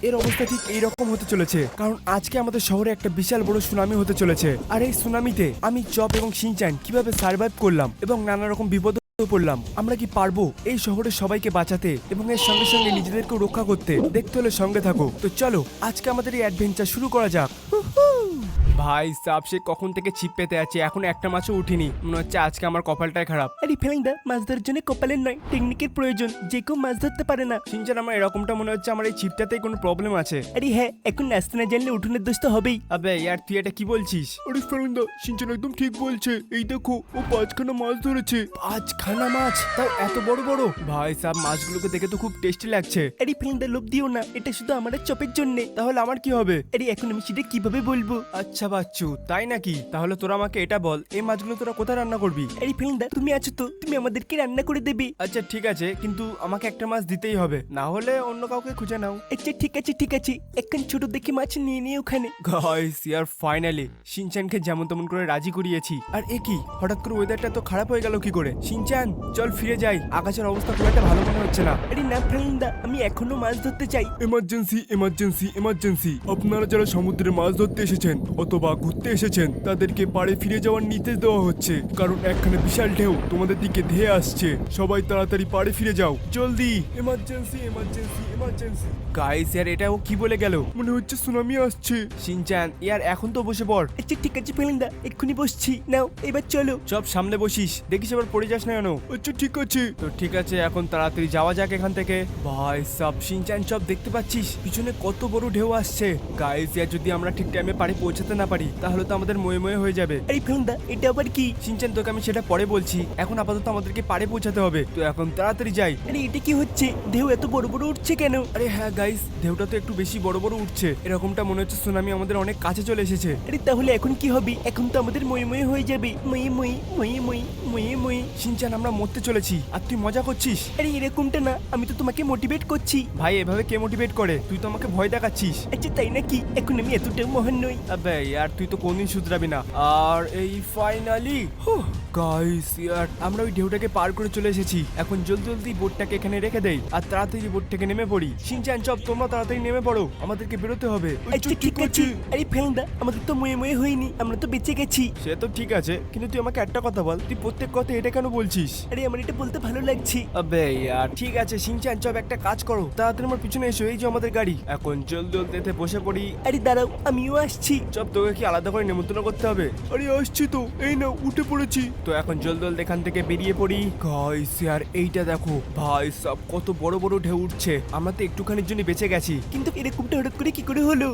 এর অবস্থা ঠিক এইরকম হতে চলেছে, কারণ আজকে আমাদের শহরে একটা বিশাল বড় সুনামি হতে চলেছে। আর এই সুনামিতে আমি চপ এবং শিনচান কিভাবে সার্ভাইভ করলাম এবং নানা রকম বিপদ পড়লাম, আমরা কি পারবো এই শহরের সবাইকে বাঁচাতে এবং এর সঙ্গে সঙ্গে নিজেদেরকেও রক্ষা করতে? দেখতে হলে সঙ্গে থাকো। তো চলো আজকে আমাদের এই অ্যাডভেঞ্চার শুরু করা যাক। ভাই সাপ সে কখন থেকে ছিপ পেতে আছে, এখন একটা মাছও উঠিনি। মনে হচ্ছে আজকে আমার কপালটাই খারাপ। আরে ফেলিন্দা, মাছ ধরার জন্য কপালের নয় টেকনিকের প্রয়োজন, যে কেউ মাছ ধরতে পারে না। শিনচান আমার এরকমটা মনে হচ্ছে আমার এই ছিপটাতেই কোনো প্রবলেম আছে। আরে হ্যাঁ, এখন নাচতে না জানলে উঠোনের দোষ তো হবেই। আবে ইয়ার তুই এটা কি বলছিস? আরে ফেরেন্দা, সিনচান একদম ঠিক বলছে। এই দেখো, ও 5খানা মাছ ধরেছে। 5খানা মাছ, তাও এত বড় বড়। ভাই সাব মাছগুলোকে দেখে তো খুব টেস্টি লাগছে। আরে ফেলিন্দা, লোভ দিও না, এটা শুধু আমার চপের জন্য। তাহলে আমার কি হবে? আরে এখন আমি সেটা কিভাবে বলবো? আচ্ছা বাচ্চু, তাই নাকি? তাহলে তোরা আমাকে এটা বল, এই মাছগুলো তোরা কোথায় রান্না করবি? আরে ফেলিন্দা, তুমি আছো তো, তুমি আমাদেরকে রান্না করে দেবে। আচ্ছা ঠিক আছে, কিন্তু আমাকে একটা মাছ দিতেই হবে, না হলে অন্য কাউকে খুঁজে নাও। আচ্ছা ঠিক আছে ঠিক আছে, একখান ছোট দেখে মাছ নিয়ে নিয়ে ওখানে। গাইস ইয়ার ফাইনালি শিনচানকে যেমন তেমন করে রাজি করিয়েছি। আর এ কি, হঠাৎ করে ওয়েদারটা তো খারাপ হয়ে গেল কি করে? শিনচান চল ফিরে যাই, আকাশের অবস্থা খুব একটা ভালো মনে হচ্ছে না। আরে না ফেলিন্দা, আমি এখনো মাছ ধরতে চাই। এমার্জেন্সি এমার্জেন্সি এমার্জেন্সি, আপনারা যারা সমুদ্রে মাছ ধরতে এসেছেন অথবা ঘুরতে এসেছেন তাদেরকে পাড়ে ফিরে যাওয়ার নির্দেশ দেওয়া হচ্ছে, কারণ একখানে বিশাল ঢেউ তোমাদের দিকে ধেয়ে আসছে। সবাই তাড়াতাড়ি পাড়ে ফিরে যাও, জলদি। Emergency emergency emergency. গাইস ইয়ার এটা ও কি বলে গেল? মনে হচ্ছে সুনামি আসছে। শিনচান ইয়ার এখন তো বসে পড়। আচ্ছা ঠিক আছে ফেলিন্দা, এক্ষুনি বসছি, নাও এবার চলো। সব সামনে বসিস, দেখিস এবার পড়ে যাস না কেন। আচ্ছা ঠিক আছে। তো ঠিক আছে, এখন তাড়াতাড়ি যাওয়া যাক এখান থেকে। ভাই সব শিনচান সব দেখতে পাচ্ছিস পিছনে কত বড় ঢেউ আসছে। গাইস ইয়ার যদি আমরা ঠিক টাইমে পাড়ে পৌঁছাতে না পারি তাহলে তো আমাদের ময়ে ময়ে হয়ে যাবে। আরে ফেলিন্দা, এটা আবার কি? শিনচান তোকে আমি সেটা পরে বলছি, এখন আপাতত আমাদেরকে পাড়ে পৌঁছাতে হবে, তো এখন তাড়াতাড়ি যাই। আরে এটা কি হচ্ছে? ঢেউ এত বড় বড় উঠছে কেন? আরে হ্যাঁ গাইস, ঢেউটা তো একটু বেশি বড় বড় উঠছে, এরকমটা মনে হচ্ছে সুনামি আমাদের অনেক কাছে চলে এসেছে। আরে তাহলে এখন কি হবে? এখন তো আমাদের ময়ে ময়ে হয়ে যাবে। ময়ে ময়ে ময়ে ময়ে ময়ে ময়ে। শিনচান আমরা মরতে চলেছি আর তুই মজা করছিস। আরে এরকমটা না, আমি তো তোমাকে মোটিভেট করছি। ভাই এভাবে কে মোটিভেট করে? তুই তো আমাকে ভয় দেখাচ্ছিস। আচ্ছা তাই নাকি? এখন আমি এতটাও মহান নই। আবে ইয়ার তুই তো কোনদিন শুধরাবি না। আর এই ফাইনালি গাইস ইয়ার আমরা ওই ঢেউটাকে পার করে চলে এসেছি। এখন জলদি জলদি বোটটাকে এখানে রেখে দেই আর তাড়াতাড়ি বোট থেকে নেমে পড়ি। শিনচান চপ তোমরা তাড়াতাড়ি নেমে পড়ো, আমাদেরকে বেরোতে হবে। আচ্ছা ঠিক আছে। আরে ফেলিন্দা, আমাদের তো ময়ে ময়ে হয়নি, আমরা তো বেঁচে গেছি। সে তো ঠিক আছে, কিন্তু তুই আমাকে একটা কথা বল, তুই প্রত্যেক কথা এটা কেন বলছিস? আরে আমার এটা বলতে ভালো লাগছে। আবে ইয়ার ঠিক আছে শিনচান চপ একটা কাজ করো, তাড়াতাড়ি আমার পিছনে এসো, এই যে আমাদের গাড়ি। এখন জলদি জলদি এতে বসে পড়ি। আরে দাঁড়াও, আমিও আসছি। চপ তোকে কি আলাদা করে নেমন্তন্ন করতে হবে? আরে আসছি তো, এই নাও উঠে পড়েছি। তো এখন জলদি জলদি এখান থেকে বেরিয়ে পড়ি। গাইস ইয়ার এইটা দেখো, ভাই সব কত বড় বড় ঢেউ উঠছে, আমরা তো একটুখানির জন্য বেঁচে গেছি। কিন্তু এরকমটা হঠাৎ করে কি করে হলো?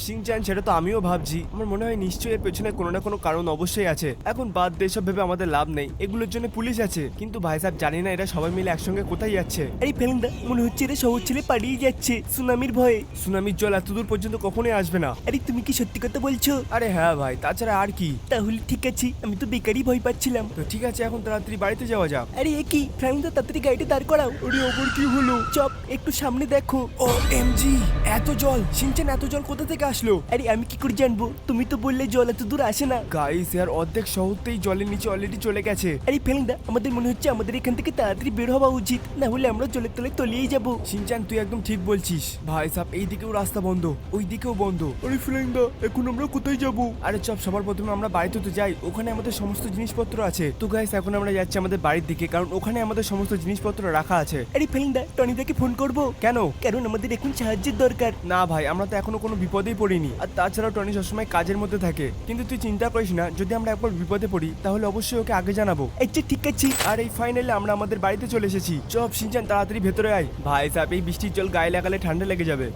শিনচান সেটা তো আমিও ভাবছি, আমার মনে হয় নিশ্চয়ই এর পেছনে কোনো না কোনো কারণ অবশ্যই আছে। এখন বাদ দিয়ে সব ভেবে আমাদের লাভ নেই, এগুলোর জন্য পুলিশ আছে, কিন্তু ভাই সাহেব জানি না এরা সবাই মিলে একসঙ্গে কোথায় যাচ্ছে। আরে ফেলিন্দা, মনে হচ্ছে এরা শহর ছেড়ে পালিয়ে যাচ্ছে সুনামির ভয়ে। সুনামির জল এত দূর পর্যন্ত কখনোই আসবে না। আরে তুমি কি সত্যি কথা বলছো? আরে হ্যাঁ ভাই, তাছাড়া আর কি। তাহলে ঠিক আছে, আমি তো বেকারই ভয় পাচ্ছিলাম। তো ঠিক আছে, এখন তাড়াতাড়ি বাড়িতে যাওয়া যাক। আরে এ কি ফ্রাঙ্কদা, তাড়াতাড়ি গাড়িটা দাঁড় করাও। আরে আবার কি হলো? চপ একটু সামনে দেখো। ও এমজি, এত জল! শিনচান এত জল কোথা থেকে আসলো? আরে আমি কি করে জানবো? তুমি তো বললে জল এত দূর আসে না। গাইস ইয়ার অর্ধেক শহরতেই জলের নিচে অলরেডি চলে গেছে। আরে ফেলিন্দা, আমাদের মনে হচ্ছে আমাদের এখান থেকে তাড়াতাড়ি বের হওয়া উচিত, না হলে আমরা জলের তলে তলিয়েই যাবো। শিনচান তুই একদম ঠিক বলছিস ভাই সাহেব, এই দিকেও রাস্তা বন্ধ, ওই দিকেও বন্ধ। আরে ফেরেন্দা, এখন আমরা কোথায় যাব? আরে চপ সবার প্রথমে আমরা বাড়িতে তো যাই, ওখানে আমাদের সমস্ত জিনিসপত্র আছে। তো গাইস এখন আমরা যাচ্ছি আমাদের বাড়ির দিকে, কারণ ওখানে আমাদের সমস্ত জিনিসপত্র রাখা আছে। আরে ফেলিন্দা, টনিদাকে ফোন করবো। কেন? কারণ আমাদের এখন সাহায্যের দরকার। না ভাই, আমরা তো এখনো কোনো বিপদেই পড়িনি, আর তাছাড়াও টনি সবসময় কাজের মধ্যে থাকে। কিন্তু তুই চিন্তা করিস না, যদি আমরা একবার বিপদে পড়ি তাহলে অবশ্যই ওকে আগে জানাবো। আচ্ছা ঠিক আছে। আর এই ফাইনালি আমরা আমাদের বাড়িতে চলে এসেছি। চপ শিনচান তাড়াতাড়ি ভেতরে আয়। ভাই সাহেব এই বৃষ্টির জল গায়ে লাগালে ঠান্ডা লেগে যাবে।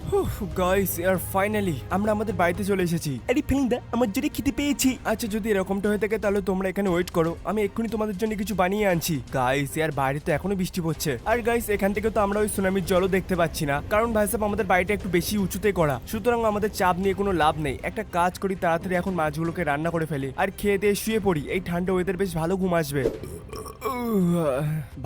গাইস আর ফাইনালি আমরা আমাদের বাড়িতে চলে এসেছি। আরে ফেলিন্দা, আমার জোরে খিদে পেয়েছি। আচ্ছা যদি এরকমটা হয়ে থাকে তাহলে তোমরা এখানে ওয়েট করো, আমি এক্ষুনি তোমাদের জন্য কিছু বানিয়ে আনছি। গাইস আর বাইরে তো এখনো বৃষ্টি পড়ছে, আর গাইস এখান থেকে তো আমরা ওই সুনামির জলও দেখতে পাচ্ছি না, কারণ ভাই সাহেব আমাদের বাড়িটা একটু বেশি উঁচুতে করা, সুতরাং আমাদের চাপ নিয়ে কোনো লাভ নেই। একটা কাজ করি, তাড়াতাড়ি এখন মাছগুলোকে রান্না করে ফেলি আর খেয়ে দিয়ে শুয়ে পড়ি, এই ঠান্ডা ওয়েদার বেশ ভালো ঘুম আসবে।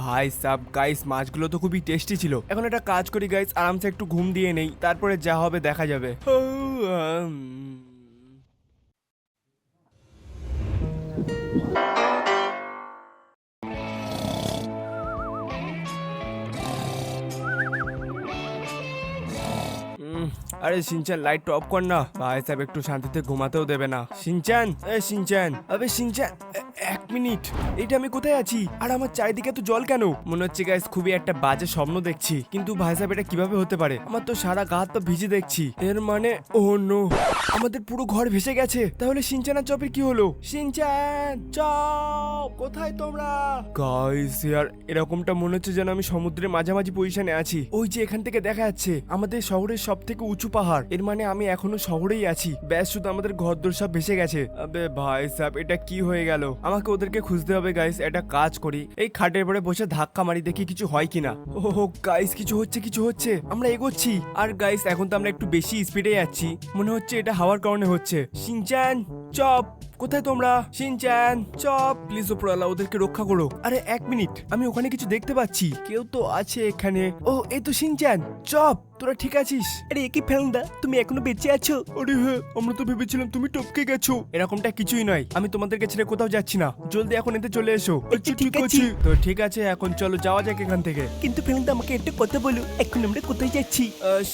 ভাই সাব গাইস মাছগুলো তো খুবই টেস্টি ছিল, এখন একটা কাজ করি গাইস, আরামসে একটু ঘুম দিয়ে নেই, তারপরে যা হবে দেখা যাবে। আরে সিনচান লাইট অফ কর না, ভাই সাহেব একটু শান্তিতে ঘুমাতেও দেবে না। সিনচান, সিনচান, আবে সিনচান, এক মিনিট, এটা আমি কোথায় আছি আর আমার চারিদিকে তো জল কেন? মনে হচ্ছে গাইস খুবই একটা বাজে স্বপ্ন দেখছি, কিন্তু ভাই সাহেব এটা কিভাবে হতে পারে? আমার তো সারা গা হাত পা ভিজে দেখছি, এর মানে ও নো, আমাদের পুরো ঘর ভেসে গেছে। তাহলে সিনচান আর চপের কি হলো? সিনচান, চপ, কোথায় তোমরা? গাইস ইয়ার এরকমটা মনে হচ্ছে যেন আমি সমুদ্রের মাঝামাঝি পজিশনে আছি। ওই যে এখান থেকে দেখা যাচ্ছে আমাদের শহরের সব থেকে উঁচু পাহাড়, এর মানে আমি এখনো শহরেই আছি। ব্যাস শুধু আমাদের ঘরদোর সব ভেসে গেছে। আবে ভাই সাহেব এটা কি হয়ে গেল? আমাকে ওদেরকে খুঁজতে হবে গাইস। একটা কাজ করি, এই খাটের পরে বসে ধাক্কা মারি, দেখি কিছু হয় কিনা। ও গাইস কিছু হচ্ছে, কিছু হচ্ছে, আমরা এগোচ্ছি। আর গাইস এখন তো আমরা একটু বেশি স্পিডে যাচ্ছি, মনে হচ্ছে এটা হাওয়ার কারণে হচ্ছে। সিনচান, চপ, কোথায় তোমরা? সিনচান, চপ, প্লিজ ওপরওয়ালা ওদেরকে রক্ষা করো। আরে এক মিনিট, আমি ওখানে কিছু দেখতে পাচ্ছি, কেউ তো আছে এখানে। ও এই তো সিনচান, চপ, তোরা ঠিক আছিস? আরে কি ফেলুদা, তুমি এখনো বেঁচে আছো? আরে হ্যাঁ, আমরা তো ভেবেছিলাম তুমি টপকে গেছো। এরকমটা কিছুই নয়, আমি তোমাদেরকে ছেড়ে কোথাও যাচ্ছি না। জলদি এখন এতে চলে এসো। আচ্ছা ঠিক আছে। তো ঠিক আছে, এখন চলো যাওয়া যাক এখান থেকে। কিন্তু ফেলুদা আমাকে একটা কথা বলো, এখন আমরা কোথায় যাচ্ছি?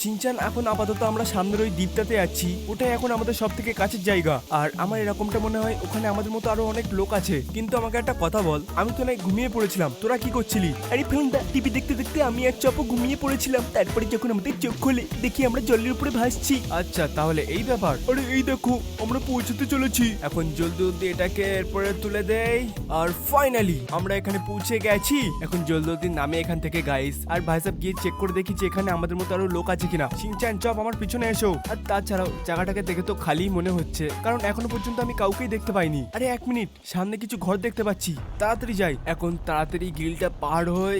সিনচান এখন আপাতত আমরা সামনের ওই দ্বীপটাতে আছি, ওটাই এখন আমাদের সব থেকে কাছের জায়গা। আর আমার এরকমটা মনে হয় ওখানে আমাদের মতো আরো অনেক লোক আছে। কিন্তু আমাকে একটা কথা বল, আমি তো নাই ঘুমিয়ে পড়েছিলাম, তোরা কি করছিলি? আরে ফেলুদা, টিভি দেখতে দেখতে আমি আর চপও ঘুমিয়ে পড়েছিলাম। তারপরে যখন আমাদের চোখ খোলে দেখি আমরা জলের উপরে ভাসছি। আচ্ছা তাহলে এই ব্যাপার। আরে এই দেখো, আমরা পৌঁছতে চলেছি। এখন জলদি জলদি এটাকে এরপরে তুলে দেই। আর ফাইনালি আমরা এখানে পৌঁছে গেছি। এখন জলদি জলদি নামে এখান থেকে গাইস। আর ভাই সাহেব গিয়ে চেক করে দেখি যে এখানে আমাদের মতো আরো লোক আছে কিনা। সিনচান, চপ, আমার পিছনে এসো। আর তাছাড়াও জায়গাটাকে দেখে তো খালি মনে হচ্ছে, কারণ এখনো পর্যন্ত আমি কাউকেই দেখতে পাইনি। আরে এক মিনিট, সামনে কিছু ঘর দেখতে পাচ্ছি, তাড়াতাড়ি যাই। এখন তাড়াতাড়ি গ্রিলটা পার হয়ে,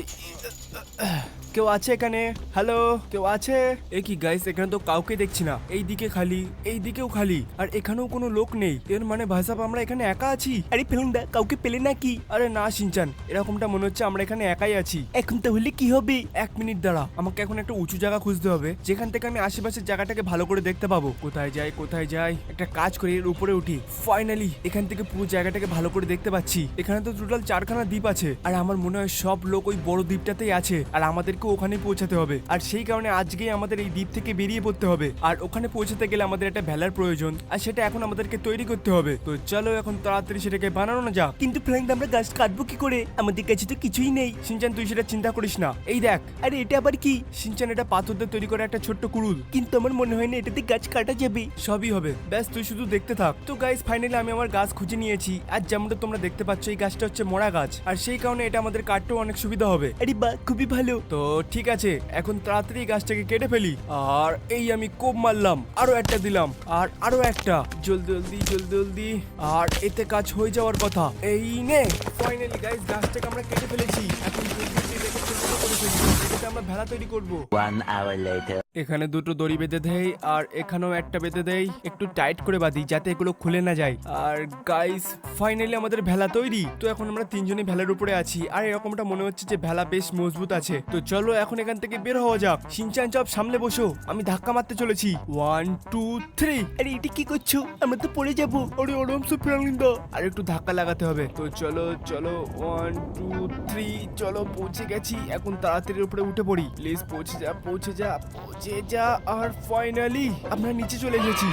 কেউ আছে এখানে? হ্যালো, কেউ আছে? এ কি গাইস, এখানে তো কাউকে দেখছি না। এই দিকে খালি, এই দিকেও খালি, আর এখানেও কোনো লোক নেই। এর মানে ভাই সাহেব আমরা এখানে একা আছি। আরে ফেলুদা, কাউকে পেলে নাকি? আরে না সিনচান, এরকমটা মনে হচ্ছে আমরা এখানে একাই আছি। এখন তাহলে কি হবে? এক মিনিট দাঁড়া, আমাকে এখন একটা উঁচু জায়গা খুঁজতে হবে, যেখান থেকে আমি আশেপাশের জায়গাটাকে ভালো করে দেখতে পাবো। কোথায় যাই, কোথায় যাই? একটা কাজ করি, এর উপরে উঠি। ফাইনালি এখান থেকে পুরো জায়গাটাকে ভালো করে দেখতে পাচ্ছি। এখানে তো টোটাল 4খানা দ্বীপ আছে, আর আমার মনে হয় সব লোক ওই বড় দ্বীপটাতেই আছে, আর আমাদেরকে ওখানে পৌঁছাতে হবে। আর সেই কারণে আজকেই আমাদের এই দ্বীপ থেকে বেরিয়ে পড়তে হবে। আর ওখানে পৌঁছাতে গেলে আমাদের একটা ভেলার প্রয়োজন, আর সেটা এখন আমাদেরকে তৈরি করতে হবে। তো চলো এখন তাড়াতাড়ি সেটাকে বানানো না যাক। কিন্তু ফেলুদা, আমরা গাছ কাটবো কি করে? আমাদের কাছে তো কিছুই নেই। সিনচান তুই সেটা চিন্তা করিস না, এই দেখ। আরে এটা আবার কি? সিনচান এটা পাথর দিয়ে তৈরি করা একটা ছোট্ট কুড়ুল। কিন্তু আমার মনে হয় না এটাতে গাছ কাটা যাবে। সবই হবে, ব্যাস তুই শুধু দেখতে থাক। তো গাইস ফাইনালি আমি আমার গাছ খুঁজে নিয়েছি, আর যেমনটা তোমরা দেখতে পাচ্ছ এই গাছটা হচ্ছে মরা গাছ, আর সেই কারণে এটা আমাদের কাটতেও অনেক সুবিধা হবে। আরে বাহ, খুবই ভালো। তো ঠিক আছে, এখন তাড়াতাড়ি গাছটাকে কেটে ফেলি। আর এই আমি কোপ মারলাম, আরো একটা দিলাম, আর আরো একটা, জলদি জলদি জলদি জলদি, আর এতে কাজ হয়ে যাওয়ার কথা। এই নে, ফাইনালি গাইস গাছটাকে আমরা কেটে ফেলেছি। এখন জলদি জলদি এটাকে ছোট ছোট করে ফেলি, এটাতে আমরা ভেলা তৈরি করব। 1 hour later. এখানে দুটো দড়ি বেঁধে দেই, আর এখানেও একটা বেঁধে দেই, একটু টাইট করে বাঁধি যাতে এগুলো খুলে না যায়। আর গাইস ফাইনালি আমাদের ভেলা তৈরি। তো এখন আমরা তিনজনই ভেলার উপরে আছি, আর এরকমটা মনে হচ্ছে যে ভেলা বেশ মজবুত আছে। তো চলো এখন এখান থেকে বের হওয়া যাক। সিনচান, চপ, সামনে বসো, আমি ধাক্কা মারতে চলেছি। 1 2 3। আরে এটা কি করছো? আমরা তো পড়ে যাবো। আরে আরামসে ফেলুদা। আর একটু ধাক্কা লাগাতে হবে। তো চলো চলো, 1 2 3, চলো পৌঁছে গেছি। এখন তাড়াতাড়ি উপরে উঠে পড়ি, প্লিজ পৌঁছে যা, পৌঁছে যা, পৌঁছে যা। আর ফাইনালি আমরা নিচে চলে এসেছি।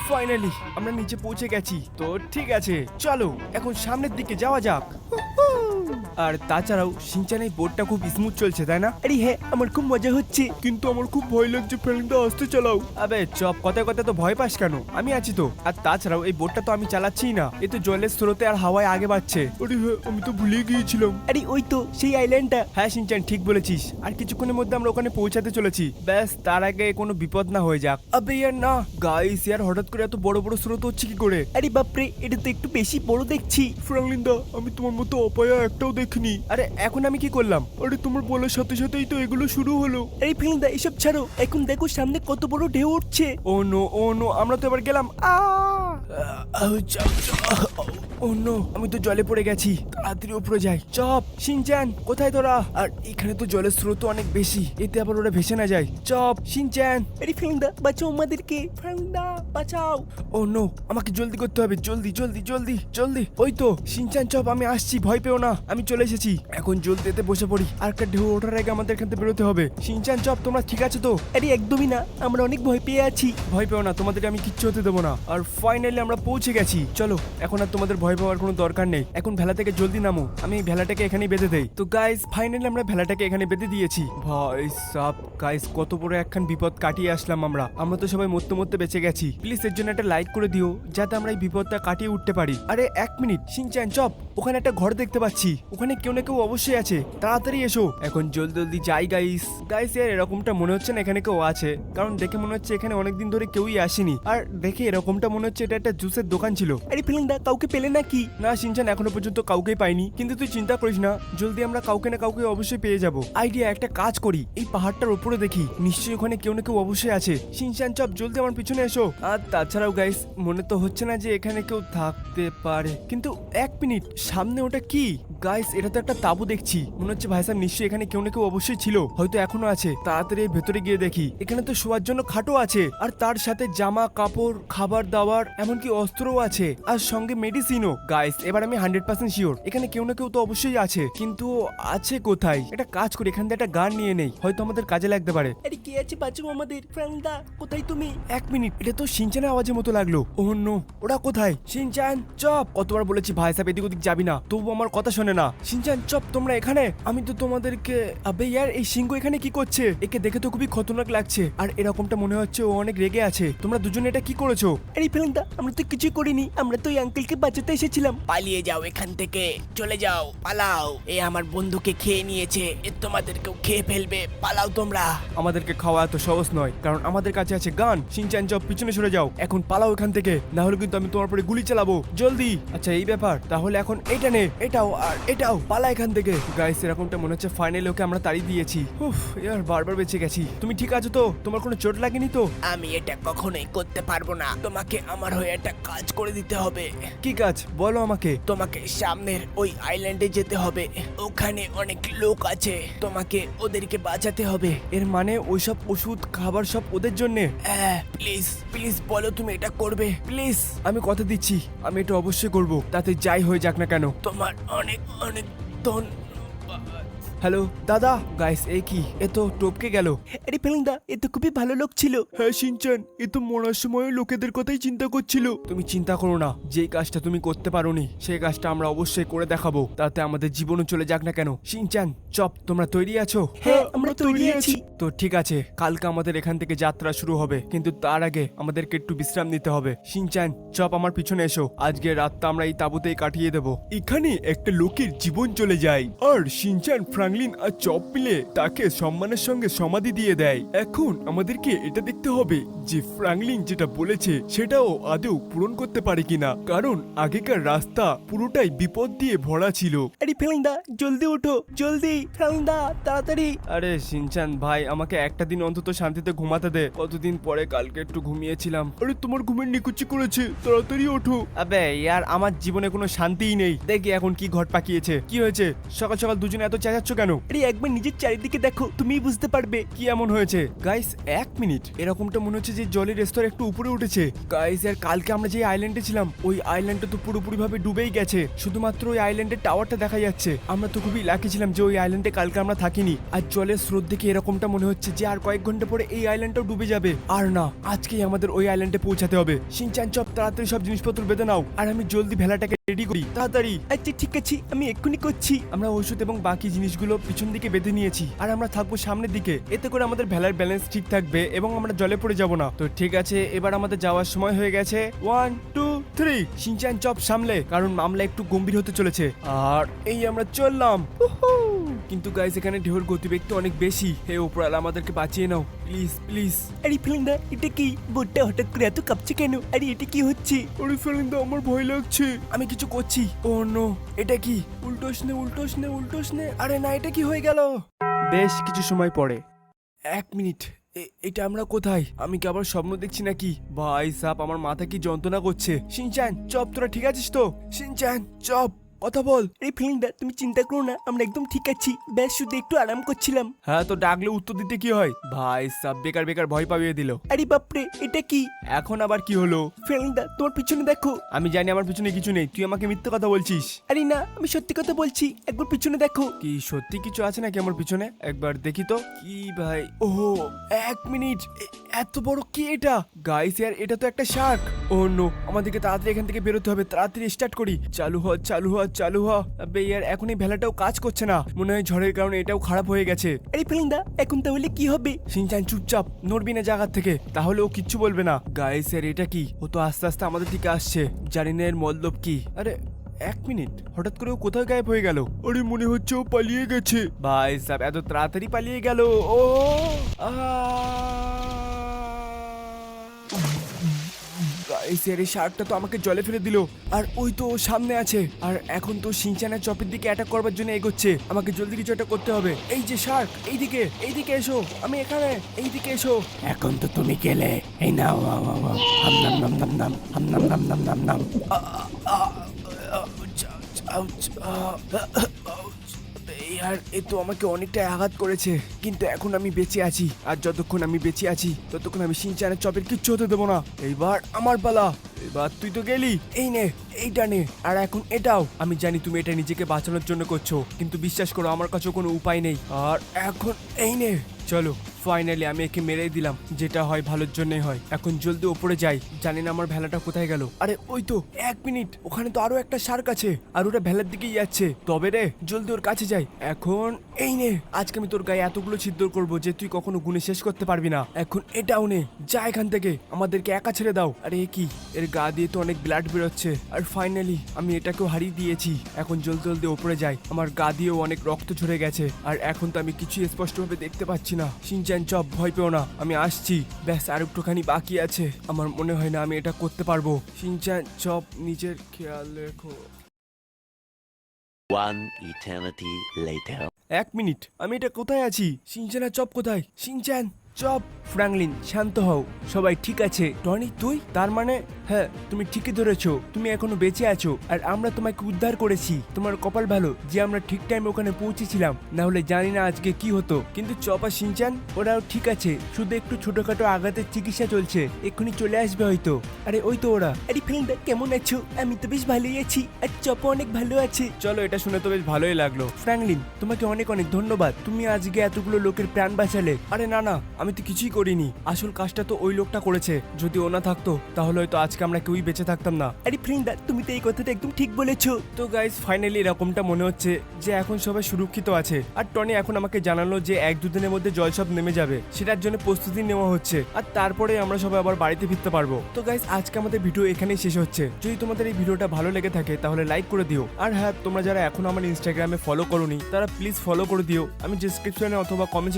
ফাইনালি আমরা নিচে পৌঁছে গেছি। তো ঠিক আছে, চলো এখন সামনের দিকে যাওয়া যাক। আর তাছাড়াও সিনচান এই বোর্ডটা খুব স্মুথ চলছে, তাই না? আরে হ্যাঁ, আমার খুব মজা হচ্ছে। কিন্তু আমার খুব ভয় লাগছে ফেলুদা, আসতে চালাও। আবে চপ, কথায় কথায় তো ভয় পাস কেন? আমি আছি তো। আর তাছাড়াও এই বোটটা তো আমি চালাচ্ছিই না, এ তো জলের স্রোতে আর হাওয়ায় আগে বাড়ছে। আরে হ্যাঁ, আমি তো ভুলে গিয়েছিলাম। আরে ওই তো সেই আইল্যান্ডটা। হ্যাঁ সিনচান ঠিক বলেছিস, আর কিছুক্ষণের মধ্যে আমরা ওখানে পৌঁছাতে চলেছি। ব্যাস তার আগে কোনো বিপদ না হয়ে যাক। আবে ইয়ার না গাইস, ইয়ার হঠাৎ করে এত বড় বড় স্রোত হচ্ছে কি করে? আরে বাপরে, এটা তো একটু বেশি বড় দেখছি। ফ্রাঙ্কলিনদা, আমি তোমার মতো অপায়া একটাও দেখিনি। আরে এখন আমি কি করলাম? আরে তোমার বলার সাথে সাথেই তো এগুলো শুরু হলো। আরে ফেলুদা, এসব ছাড়ো, এখন দেখো সামনে কত বড় ঢেউ উঠছে। ও নো, আমরা তো এবার গেলাম। ও নো, আমি তো জলে পড়ে গেছি, তাড়াতাড়ি উপরে যাই। চপ, সিনচান, কোথায় তোরা? আর এখানে তো জলের স্রোত অনেক বেশি, এতে আবার ওরা ভেসে না যায়। Chop, Shinchan. আরে ফেলুদা, বাঁচাও আমাদেরকে। ফেলুদা। বাঁচাও। ও নো, আমাকে জলদি করতে হবে, জলদি জলদি জলদি জলদি। ওই তো শিনচান চপ, আমি আসছি, ভয় পেও না, আমি চলে এসেছি। এখন জলদি এতে বসে পড়ি, আর একটা ঢেউ ওঠার আগে আমাদের এখান থেকে বেরোতে হবে। শিনচান চপ, তোমরা ঠিক আছে তো? আরে একদমই না, আমরা অনেক ভয় পেয়ে আছি। ভয় পেও না, তোমাদের আমি কিচ্ছু হতে দেবো না। আর ফাইনালি আমরা পৌঁছে গেছি। চলো, এখন আর তোমাদের ভয় পাওয়ার কোনো দরকার নেই। এখন ভেলা থেকে জলদি নামো, আমি এই ভেলাটাকে এখানেই বেঁধে দেই। তো গাইস, ফাইনালি আমরা ভেলাটাকে এখানে বেঁধে দিয়েছি। ভাই সাব গাইস, কত বড় একখান বিপদ কাটিয়ে আসলাম আমরা। আমরা তো সবাই মরতে মরতে বেঁচে গেছি। প্লিজ এর জন্য একটা লাইক করে দিও, যাতে আমরা এই বিপদটা কাটিয়ে উঠতে পারি। আরে এক মিনিট, শিনচান চপ, ওখানে একটা ঘর দেখতে পাচ্ছি, ওখানে কেউ না কেউ অবশ্যই আছে, তাড়াতাড়ি এসো। এখন জলদি জলদি যাই গাইস। গাইস ইয়ার এরকমটা মনে হচ্ছে না এখানে কেউ আছে, কারণ দেখে মনে হচ্ছে এখানে অনেকদিন ধরে কেউই আসেনি। আর দেখে এরকমটা মনে হচ্ছে এটা একটা জুসের দোকান ছিল। আরে ফেলেন্দা, কাউকে পেলে নাকি? না শিনচান, এখনো পর্যন্ত কাউকেই পাইনি, কিন্তু তুই চিন্তা করিস না, জলদি আমরা কাউকে না কাউকে অবশ্যই পেয়ে যাব। আইডিয়া, একটা কাজ করি, এই পাহাড়টার উপরে দেখি, নিশ্চয়ই ওখানে কেউ না কেউ অবশ্যই আছে। শিনচান চপ, জলদি আমার পিছনে এসো। আর তাছাড়াও গাইস, মনে তো হচ্ছে না যে এখানে কেউ থাকতে পারে, কিন্তু এক মিনিট, সামনে ওটা কি? গাইস, এটা তো একটা তাঁবু দেখছি, মনে হচ্ছে ভাই সাহেব নিশ্চয়ই এখানে কেউ না কেউ অবশ্যই ছিল, হয়তো এখনো আছে। তাড়াতাড়ি এর ভেতরে গিয়ে দেখি, এখানে তো শোয়ার জন্য খাটও আছে, আর তার সাথে জামা কাপড়, খাবার দাবার, এমনকি অস্ত্রও আছে, আর সঙ্গে মেডিসিনও। গাইস, এবার আমি 100% শিওর এখানে কেউ না কেউ তো অবশ্যই আছে, কিন্তু আছে কোথায়? একটা কাজ করি, এখান থেকে একটা গান নিয়ে নেই, হয়তো আমাদের কাজে লাগতে পারে। আরে কে আছে বাঁচাও আমাদের। ফেলেন্দা, কোথায় তুমি? এক মিনিট, এটা তো শিনচানের আওয়াজের মতো লাগলো। ও নো, ওরা কোথায়? শিনচান চপ, কতবার বলেছি ভাই সাহেব এদিক ওদিক যাবি না, তবু আমার কথা শোনে না। শিনচান চপ, তোমরা এখানে? আমি তো তোমাদেরকে। আবে ইয়ার, এই সিংহ এখানে কি করছে? একে দেখে তো খুবই খতরনাক লাগছে, আর এরকমটা মনে হচ্ছে ও অনেক রেগে আছে। তোমরা দুজনে এটা কি করেছো? আরে ফেলেন্দা, আমরা তো কিছুই করিনি, আমরা তো ওই আঙ্কেলকে বাঁচাতে এসেছিলাম। পালিয়ে যাও এখান থেকে, চলে যাও, পালাও। এ আমার বন্ধুকে খেয়ে নিয়েছে, এ তোমাদেরকেও খেয়ে ফেলবে, পালাও তোমরা। আমাদেরকে খাওয়া এত সহজ নয়, কারণ আমাদের কাছে আছে গান। শিনচান চপ, পিছনে সরে যাও, এখন পালাও এখান থেকে, না হলে কিন্তু আমি তোমার পরে গুলি চালাবো। জলদি। আচ্ছা এই ব্যাপার, তাহলে এখন এটা নে, এটাও আর এটাও, পালা এখান থেকে। গাইস, এরকমটা মনে হচ্ছে ফাইনালি ওকে আমরা তাড়িয়ে দিয়েছি। উফ, ইয়ার বারবার বেঁচে গেছি। তুমি ঠিক আছো তো? তোমার কোনো চোট লাগেনি তো? আমি এটা কখনোই করতে পারবো না, তোমাকে আমার হয়ে একটা কাজ করে দিতে হবে। কি কাজ বলো আমাকে? তোমাকে সামনের ওই আইল্যান্ডে যেতে হবে, ওখানে অনেক লোক আছে, তোমাকে ওদেরকে বাঁচাতে হবে। এর মানে ওইসব ওষুধ খাবার সব ওদের জন্যে? হ্যাঁ, প্লিজ প্লিজ বলো তুমি এটা করবে, প্লিজ। আমি কথা দিচ্ছি, আমি এটা অবশ্যই করব, তাতে যাই হয়ে যাক না কেন। তোমার অনেক অনেক ধন। হ্যালো দাদা। গাইস, এ কি, এ তো টপকে গেল। আরে ফেলেন্দা, এ তো খুবই ভালো লোক ছিল। হ্যাঁ শিনচান, এ তো মরার সময় লোকেদের কথাই চিন্তা করছিল। তুমি চিন্তা করো না, যেই কাজটা তুমি করতে পারোনি সেই কাজটা আমরা অবশ্যই করে দেখাবো, তাতে আমাদের জীবনও চলে যাক না কেন। শিনচান চপ, তোমরা তৈরি আছো? হ্যাঁ, আমরা তৈরি আছি। তো ঠিক আছে, কালকে আমাদের এখান থেকে যাত্রা শুরু হবে, কিন্তু তার আগে আমাদেরকে একটু বিশ্রাম নিতে হবে। শিনচান চপ, আমার পিছনে এসো, আজকে রাতটা আমরা এই তাঁবুতেই কাটিয়ে দেবো। এখানে একটা লোকের জীবন চলে যায়, আর শিনচান, ফ্রাঙ্কলিন আর চপ মিলে তাকে সম্মানের সঙ্গে সমাধি দিয়ে দেয়। এখন আমাদেরকে এটা দেখতে হবে যে ফ্রাঙ্কলিন যেটা বলেছে সেটাও আদৌ পূরণ করতে পারে কিনা, কারণ আগেকার রাস্তা পুরোটাই বিপদ দিয়ে ভরা ছিল। আরে ফেলেন্দা, জলদি ওঠো, জলদি ফেলেন্দা, তাড়াতাড়ি। আরে শিনচান ভাই, আমাকে একটা দিন অন্তত শান্তিতে ঘুমাতে দে, কতদিন পরে কালকে একটু ঘুমিয়েছিলাম। আরে তোমার ঘুমের নিকুচি করেছে, তাড়াতাড়ি ওঠো। আবে ইয়ার, আমার জীবনে কোনো শান্তিই নেই। দেখি এখন কি ঘট পাকিয়েছে। কি হয়েছে? সকাল সকাল দুজনে এত চেঁচাচ্ছ কেন? আরে একবার নিজের চারিদিকে দেখো, তুমিই বুঝতে পারবে। কি এমন হয়েছে? গাইস এক মিনিট, এরকমটা মনে হচ্ছে যে জলের স্তর একটু উপরে উঠেছে। গাইস আর কালকে আমরা যে আইল্যান্ডে ছিলাম, ওই আইল্যান্ডটা তো পুরোপুরি ভাবে ডুবেই গেছে, শুধুমাত্র ওই আইল্যান্ডের টাওয়ারটা দেখা যাচ্ছে। আমরা তো খুবই লাকি ছিলাম যে ওই আইল্যান্ডে কালকে আমরা থাকিনি। আর জলের স্রোত দেখে এরকমটা মনে হচ্ছে যে আর কয়েক ঘন্টা পরে এই আইল্যান্ডটাও ডুবে যাবে। আর না, আজকেই আমাদের ওই আইল্যান্ডে পৌঁছাতে হবে। শিনচান চপ, তাড়াতাড়ি সব জিনিসপত্র বেঁধে নাও, আর আমি জলদি ভেলাটাকে রেডি করি, তাড়াতাড়ি। আচ্ছা ঠিক আছে, আমি এক্ষুনি করছি। আমরা ওষুধ এবং বাকি জিনিসগুলো পিছন দিকে বেঁধে নিয়েছি, আর আমরা থাকবো সামনের দিকে, এতে করে আমাদের ভেলার ব্যালেন্স ঠিক থাকবে এবং আমরা জলে পড়ে যাব না। তো ঠিক আছে, এবার আমাদের যাওয়ার সময় হয়ে গেছে। 1 2 3, শিনচান চপ সামলে, কারণ মামলা একটু গম্ভীর হতে চলেছে। আর এই আমরা চললাম। উহু! কিন্তু গাইস, এখানে ঢেউর গতিবেগ তো অনেক বেশি। হে উপরালা, আমাদেরকে বাঁচিয়ে নাও প্লিজ প্লিজ। আরে ফেলেন্দা, এটা কি? বোটটা হঠাৎ করে এত কাঁপছে কেন? আরে এটা কি হচ্ছে? আরে ফ্রাঙ্কলিন, আমার ভয় লাগছে। আমি কিছু করছি। ও নো, এটা কি? উল্টোস নে উল্টোস নে উল্টোস নে। আরে না, এটা কি হয়ে গেল? বেশ কিছু সময় পরে। এক মিনিট, এটা আমরা কোথায়? আমি কি আবার স্বপ্ন দেখছি নাকি? ভাই সাপ, আমার মাথা কি যন্ত্রণা করছে। শিনচান চপ, তোরা ঠিক আছিস তো? শিনচান চপ, কথা বল। এই ফ্রেন্ডা তুমি চিন্তা করো না, আমরা একদম ঠিক আছি, ব্যাস শুধু একটু আরাম করছিলাম। হ্যাঁ, তো ডাকলে উত্তর দিতে কি হয় ভাই? সব বেকার বেকার ভয় পাইয়ে দিল। আরে বাপরে, এটা কি? এখন আবার কি হলো? ফ্রেন্ডা তোমার পিছনে দেখো। আমি জানি আমার পিছনে কিছু নেই, তুই আমাকে মিথ্যে কথা বলছিস। আরে না, আমি সত্যি কথা বলছি, একবার পিছনে দেখো। কি সত্যি কিছু আছে নাকি আমার পিছনে? একবার দেখি তো। কি ভাই? ওহো, 1 মিনিট, এত বড় কি এটা? গাইস ইয়ার, এটা তো একটা শার্ক। ও নো, আমাদেরকে তাড়াতাড়ি এখান থেকে বেরোতে হবে, তাড়াতাড়ি স্টার্ট করি। চালু হ, চালু হ, চালু হ। আবে ইয়ার, এখন এই ভেলাটাও কাজ করছে না, মনে হয় ঝড়ের কারণে এটাও খারাপ হয়ে গেছে। আরে ফ্রেন্ডা, এখন তাহলে কি হবে? শিনচান চুপচাপ, নড়বি না জায়গা থেকে, তাহলে ও কিচ্ছু বলবে না। গাইস এর এটা কি? ও তো আস্তে আস্তে আমাদের দিকে আসছে, জানি না এর মতলব কি। আরে 1 মিনিট, হঠাৎ করে ও কোথায় গায়েব হয়ে গেল? আরে মনে হচ্ছে ও পালিয়ে গেছে। ভাই সাহেব, এত তাড়াতাড়ি পালিয়ে গেল? ও গাইস এর এই শার্কটা তো আমাকে জলে ফেলে দিল, আর ওই তো ও সামনে আছে, আর এখন তো শিনচানের চপের দিকে অ্যাটাক করবার জন্য এগোচ্ছে। আমাকে জলদি কিছু একটা করতে হবে। এই যে শার্ক, এইদিকে, এইদিকে এসো, আমি এখানে, এইদিকে এসো। এখন তো তুমি গেলে, এই নাও, হাম নাম নাম নাম নাম, হাম নাম নাম নাম নাম নাম। আর এ তো আমাকে অনেকটা আঘাত করেছে, কিন্তু এখন আমি বেঁচে আছি, আর যতক্ষণ আমি বেঁচে আছি ততক্ষণ আমি শিনচানের চপের কিচ্ছু হতে দেবো না। এইবার আমার পালা। এবার তুই তো গেলি, এই নে, এইটা নে, আর এখন এটাও। আমি জানি তুমি এটা নিজেকে বাঁচানোর জন্য করছো, কিন্তু বিশ্বাস করো আমার কাছে কোনো উপায় নেই। আর এখন এই নে, চলো, ফাইনালি আমি একে মেরেই দিলাম, যেটা হয় ভালোর জন্যই হয়। এখন জলদি ওপরে যাই, জানি না আমার ভেলাটা কোথায় গেল। আরে ওই তো, 1 মিনিট, ওখানে তো আরো একটা শার্ক আছে, আর ওটা ভেলার দিকেই যাচ্ছে। তবে রে, জলদি ওর কাছে যাই। এখন এই নে, আজকে আমি তোর গায়ে এতগুলো ছিদ্র করবো যে তুই কখনো গুনে শেষ করতে পারবি না। এখন এটাও নে, যা এখান থেকে, আমাদেরকে একা ছেড়ে দাও। আরে এ কি, এর গা দিয়ে তো অনেক ব্লাড বেরোচ্ছে। আর ফাইনালি আমি এটাকেও হারিয়ে দিয়েছি। এখন জলদি জলদি ওপরে যাই, আমার গা দিয়েও অনেক রক্ত ঝরে গেছে, আর এখন তো আমি কিছু স্পষ্টভাবে দেখতে পাচ্ছি না। শিনচান চপ, ভয় পেও না, আমি আসছি, ব্যাস আর একটুখানি বাকি আছে। আমার মনে হয় না আমি এটা করতে পারবো। শিনচান চপ, নিজের খেয়াল রেখো। One eternity later. 1 মিনিট, আমি এটা কোথায় আছি? শিনচান আর চপ কোথায়? Shinchan, chop. ফ্র্যাঙ্কলিন, শান্ত হও, সবাই ঠিক আছে। টনি, তুই? তার মানে হ্যাঁ, তুমি ঠিকই ধরেছো, তুমি এখনো বেঁচে আছো, আর আমরা তোমাকে উদ্ধার করেছি। তোমার কপাল ভালো যে আমরা ঠিক টাইমে ওখানে পৌঁছেছিলাম, না হলে জানি না আজকে কি হতো। কিন্তু চপ আর শিনচান, ওরাও ঠিক আছে, শুধু একটু ছোটখাটো আঘাতের চিকিৎসা চলছে, এক্ষুনি চলে আসবে হয়তো। আরে ওই তো ওরা। আরে ফ্রেন্ডা, কেমন আছো? আমি তো বেশ ভালোই আছি, আর চপও অনেক ভালো আছে। চলো, এটা শুনে তো বেশ ভালোই লাগলো। ফ্র্যাঙ্কলিন, তোমাকে অনেক অনেক ধন্যবাদ, তুমি আজকে এতগুলো লোকের প্রাণ বাঁচালে। আরে না না, আমি তো কিছুই করিনি, আসল কাজটা তো ওই লোকটা করেছে। যদি ও না থাকতো তাহলে হয়তো আজকে আমরা কেউই বেঁচে থাকতাম না। আরে ফ্রেন্ডা, তুমি তো এই কথাটা একদম ঠিক বলেছো। তো গাইস, ফাইনালি এরকমটা মনে হচ্ছে যে এখন সবাই সুরক্ষিত আছে। আর টনি এখন আমাকে জানালো যে 1-2 দিনের মধ্যে জল সব নেমে যাবে, সেটার জন্য প্রস্তুতি নেওয়া হচ্ছে, আর তারপরে আমরা সবাই আবার বাড়িতে ফিরতে পারবো। তো গাইস, আজকে আমাদের ভিডিও এখানেই শেষ হচ্ছে। যদি তোমাদের এই ভিডিওটা ভালো লেগে থাকে তাহলে লাইক করে দিও, আর হ্যাঁ, তোমরা যারা এখন আমার ইনস্টাগ্রামে ফলো করোনি তারা প্লিজ ফলো করে দিও। আমি ডেসক্রিপশনে অথবা কমেন্ট